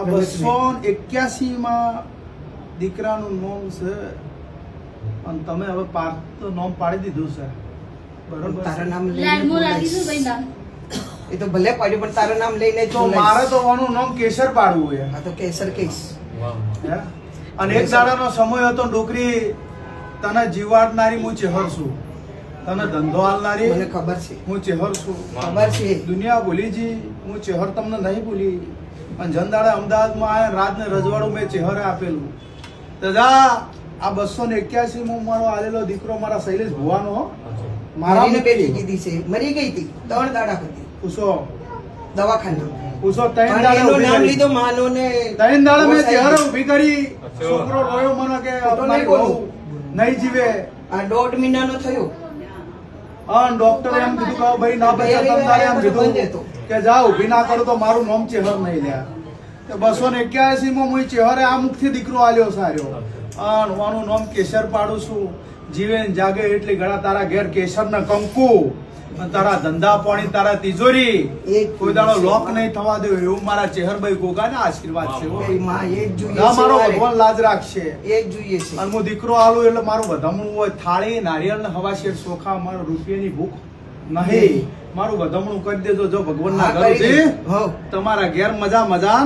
આ 281 માં દીકરાનું નામ છે અને તમે હવે પાર્થ નામ પાડી દીધું છે બરોબર તારા નામ લાડમો લઈને લાગી છે ભાઈ નામ એ તો ભલે પાડ્યું પણ તારું નામ લઈને તો મારે તો આનું નામ કેસર પાડવું છે આ તો કેસર કહીશ હે? અને એક દાડાનો સમય હતો ડોકરી તને જીવાડનારી હું ચેહર છું તને ધંધો હાલનારી મને ખબર છે હું ચેહર છું ખબર છે દુનિયા ભૂલી જી હું ચેહર તમને નહીં ભૂલી અને જનદાડા અમદાવાદમાં આયા રાતને રજવાડું મેં ચેહરે આપેલું દાદા આ 281 માં મારો આલેલો દીકરો મારા શૈલેષ ભુવાનો મારા મારીને બેટી કીધી છે મરી ગઈ હતી 3 દાડા હતી પૂછો દવાખાના પૂછો પણ એનું નામ લીધો માનો ને 3 દાડા મેં ચેહરે ઊભી કરી છોકરો રોયો મને કે ખોટો નહીં મારી બોલું. વહુ નહીં જીવે આ 1.5 મહિનાનો થયો હા ડોક્ટરે એમ કીધું કે ભાઈ ના બચે તમ તારે એમ કીધું કે જા ઊભી ના કરો તો મારું નામ ચેહર નહીં લ્યા તો 281 માં હું ચેહરે આ મુખથી દીકરો આલ્યો સાર્યો અને આનું નામ કેસર પાડું છું જીવે ને જાગે એટલે ગળા તારા ઘેર કેસર ના કંકુ અને તારા ધંધા પાણી તારા તિજોરી કોઈ દાડો લોક નહીં થવા દે એવું મારા ચેહરભાઈ ગોગાના આશીર્વાદ છે હો. એ માં એ જ જોઈએ ના મારો છે ભગવાન લાજ રાખશે એ જ જોઈએ છે અને હું દીકરો આલું એટલે મારું વધામણું હોય થાળી નારિયેળ ને હવા શેર ચોખા મારો રૂપિયાની ભૂખ નહીં મારું વધામણું કરી દેજો જો ભગવાન ના હા, કરી ઘરથી દે. હો. તમારા ઘેર મજા મજા